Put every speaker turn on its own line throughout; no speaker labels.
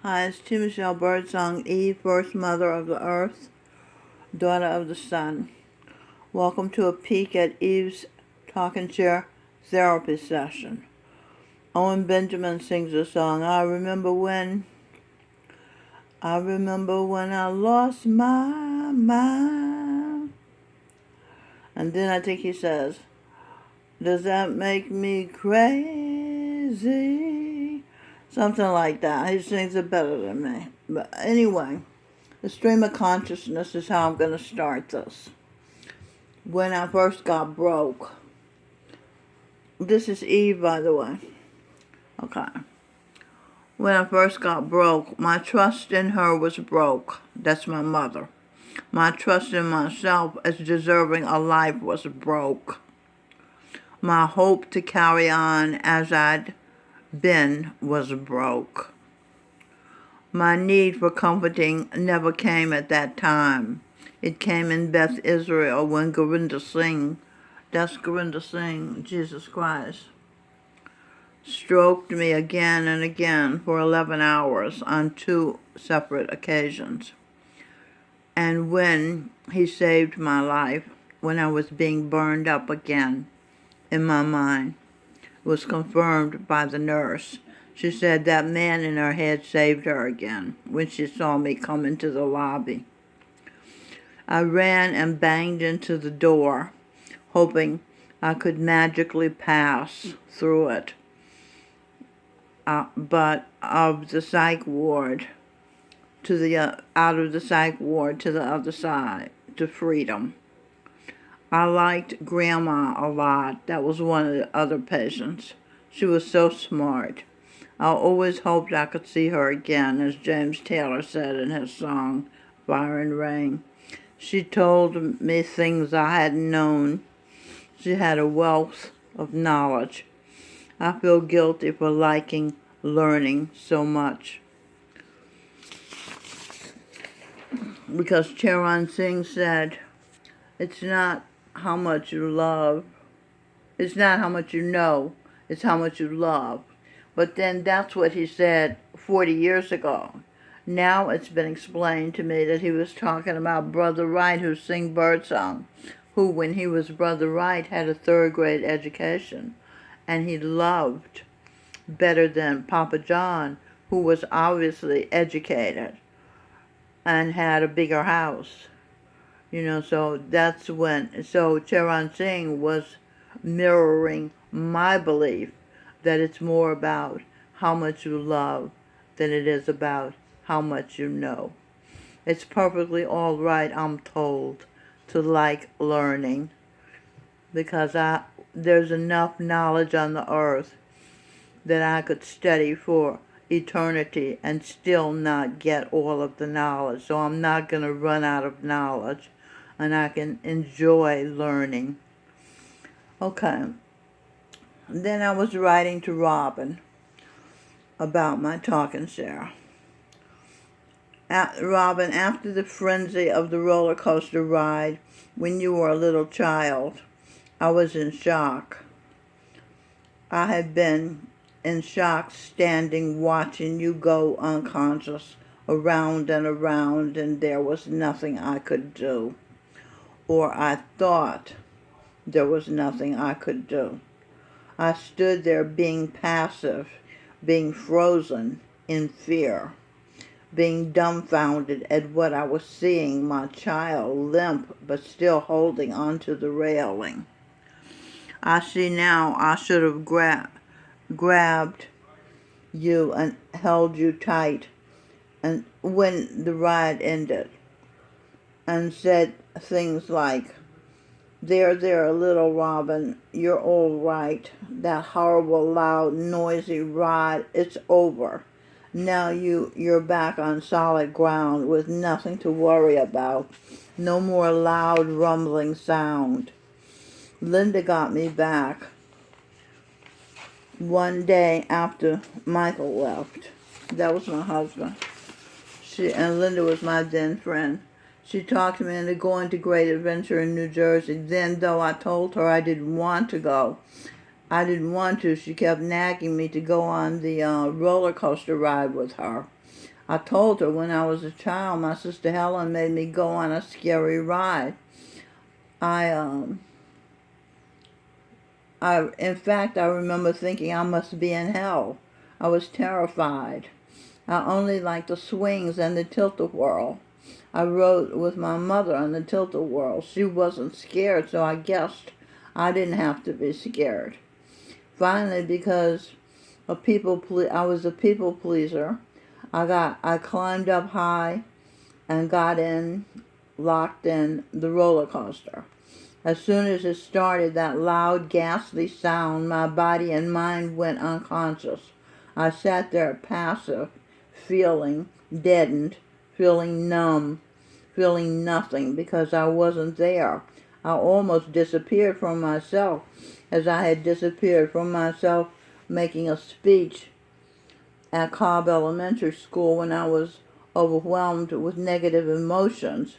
Hi, it's T. Michelle Birdsong, Eve, first mother of the earth, daughter of the sun. Welcome to a peek at Eve's Talk and Share therapy session. Owen Benjamin sings a song, I remember when I lost my mind. And then I think he says, does that make me crazy? Something like that. He sings it better than me. But anyway, the stream of consciousness is how I'm going to start this. When I first got broke. This is Eve, by the way. Okay. When I first got broke, my trust in her was broke. That's my mother. My trust in myself as deserving a life was broke. My hope to carry on as I'd been was broke. My need for comforting never came at that time. It came in Beth Israel when Gurinder Singh, that's Gurinder Singh, Jesus Christ, stroked me again and again for 11 hours on 2 separate occasions. And when he saved my life, when I was being burned up again in my mind, it was confirmed by the nurse. She said that man in her head saved her again when she saw me come into the lobby. I ran and banged into the door, hoping I could magically pass through it, but of the psych ward to the out of the psych ward to the other side, to freedom. I liked Grandma a lot. That was one of the other patients. She was so smart. I always hoped I could see her again, as James Taylor said in his song, Fire and Rain. She told me things I hadn't known. She had a wealth of knowledge. I feel guilty for liking learning so much. Because Charan Singh said, it's not how much you love, it's not how much you know, it's how much you love. But then that's what he said 40 years ago. Now it's been explained to me that he was talking about Brother Wright, who sing Birdsong, who, when he was Brother Wright, had a 3rd grade education, and he loved better than Papa John, who was obviously educated and had a bigger house. So that's when, so Charan Singh was mirroring my belief that it's more about how much you love than it is about how much you know. It's perfectly all right, I'm told, to like learning, because there's enough knowledge on the earth that I could study for eternity and still not get all of the knowledge. So I'm not going to run out of knowledge, and I can enjoy learning. Okay. Then I was writing to Robin about my talk and share. Robin, after the frenzy of the roller coaster ride when you were a little child, I was in shock. I had been in shock standing watching you go unconscious around and around, and there was nothing I could do. Or I thought there was nothing I could do. I stood there being passive, being frozen in fear, being dumbfounded at what I was seeing, my child limp but still holding onto the railing. I see now I should have grabbed you and held you tight and when the ride ended, and said things like, there, little Robin, you're all right. That horrible, loud, noisy ride, it's over. Now you're back on solid ground with nothing to worry about. No more loud, rumbling sound. Linda got me back one day after Michael left. That was my husband. And Linda was my then friend. She talked me into going to Great Adventure in New Jersey. Then, though I told her I didn't want to go, she kept nagging me to go on the roller coaster ride with her. I told her when I was a child, my sister Helen made me go on a scary ride. In fact, I remember thinking I must be in hell. I was terrified. I only liked the swings and the tilt-a-whirl. I rode with my mother on the tilt-a-whirl. She wasn't scared, so I guessed I didn't have to be scared. Finally, because I was a people pleaser, I climbed up high and locked in the roller coaster. As soon as it started, that loud, ghastly sound, my body and mind went unconscious. I sat there passive, feeling deadened, feeling numb, feeling nothing because I wasn't there. I almost disappeared from myself as I had disappeared from myself making a speech at Cobb Elementary School when I was overwhelmed with negative emotions.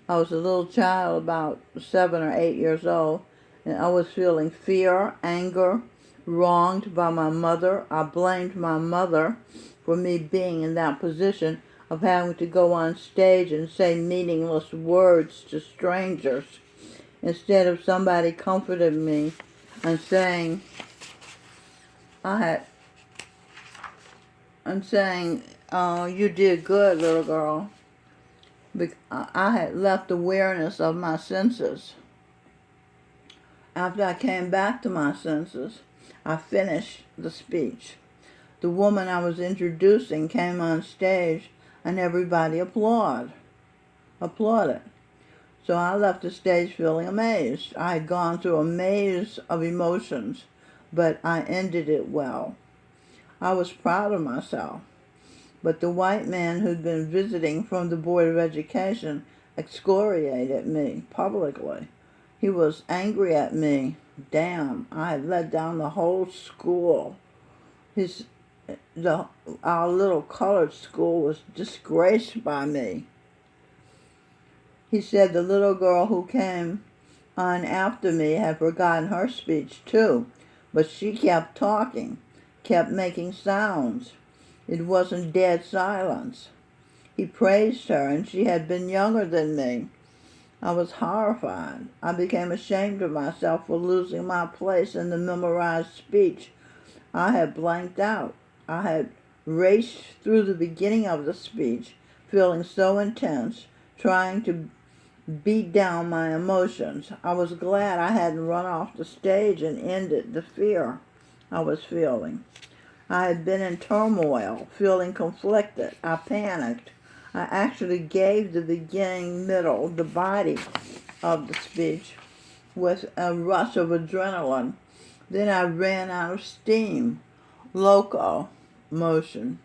I was a little child, about 7 or 8 years old, and I was feeling fear, anger, wronged by my mother. I blamed my mother for me being in that position of having to go on stage and say meaningless words to strangers instead of somebody comforting me and saying you did good, little girl. I had left awareness of my senses. After I came back to my senses, I finished the speech. The woman I was introducing came on stage and everybody applauded. So I left the stage feeling amazed. I had gone through a maze of emotions, but I ended it well. I was proud of myself. But the white man who'd been visiting from the Board of Education excoriated me publicly. He was angry at me. Damn, I had let down the whole school. Our little colored school was disgraced by me. He said the little girl who came on after me had forgotten her speech too, but she kept talking, kept making sounds. It wasn't dead silence. He praised her, and she had been younger than me. I was horrified. I became ashamed of myself for losing my place in the memorized speech. I had blanked out. I had raced through the beginning of the speech, feeling so intense, trying to beat down my emotions. I was glad I hadn't run off the stage and ended the fear I was feeling. I had been in turmoil, feeling conflicted. I panicked. I actually gave the beginning, middle, the body of the speech with a rush of adrenaline. Then I ran out of steam, locomotion.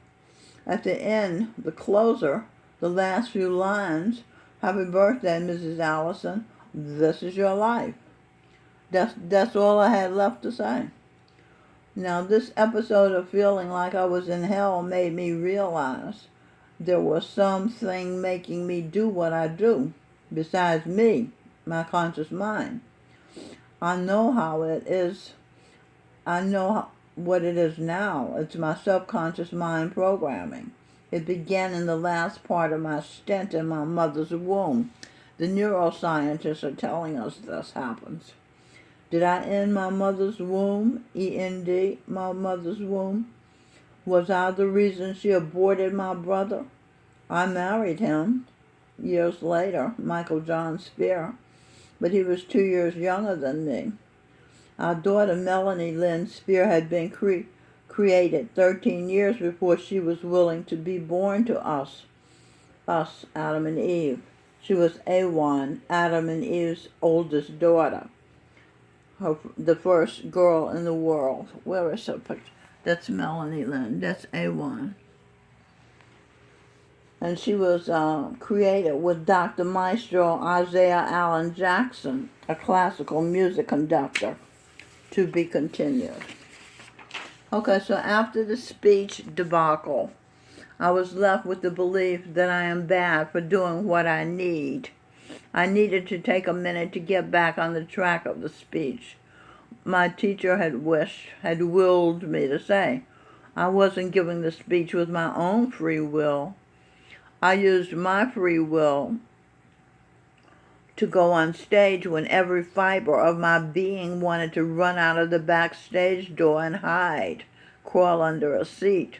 At the end, the closer, the last few lines, "Happy birthday, Mrs. Allison. This is your life." That's all I had left to say. Now, this episode of feeling like I was in hell made me realize there was something making me do what I do, besides me, my conscious mind. I know how it is. I know what it is now. It's my subconscious mind programming. It began in the last part of my stint in my mother's womb. The neuroscientists are telling us this happens. Did I end my mother's womb? E-N-D, my mother's womb? Was I the reason she aborted my brother? I married him years later, Michael John Spear, but he was 2 years younger than me. Our daughter Melanie Lynn Spear had been created 13 years before she was willing to be born to us, Adam and Eve. She was Awan, Adam and Eve's oldest daughter. The first girl in the world. Where is her picture? That's Melanie Lynn. That's A1. And she was created with Dr. Maestro Isaiah Allen Jackson, a classical music conductor. To be continued. Okay, so after the speech debacle, I was left with the belief that I am bad for doing what I need. I needed to take a minute to get back on the track of the speech. My teacher had willed me to say, I wasn't giving the speech with my own free will. I used my free will to go on stage when every fiber of my being wanted to run out of the backstage door and hide, crawl under a seat.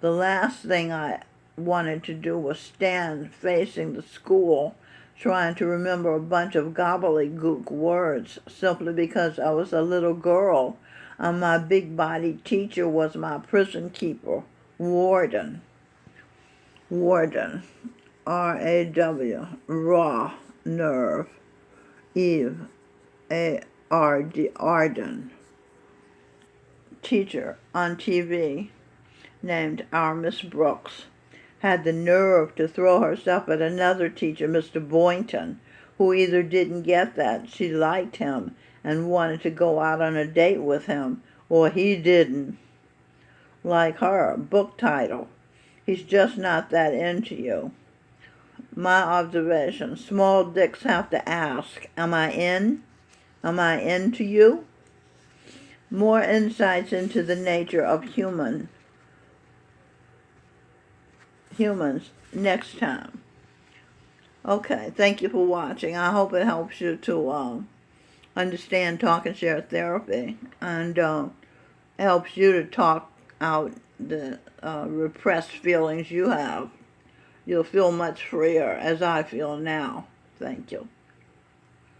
The last thing I wanted to do was stand facing the school trying to remember a bunch of gobbledygook words simply because I was a little girl and my big-bodied teacher was my prison keeper, warden. Warden, R-A-W, raw, nerve, Eve, A-R-D, Arden, teacher on TV named our Miss Brooks, had the nerve to throw herself at another teacher, Mr. Boynton, who either didn't get that she liked him and wanted to go out on a date with him, or he didn't. Like her, book title, He's Just Not That Into You. My observation, small dicks have to ask, am I in? Am I into you? More insights into the nature of humans next time. Okay, thank you for watching. I hope it helps you to understand talk and share therapy and helps you to talk out the repressed feelings you have. You'll feel much freer as I feel now. Thank you.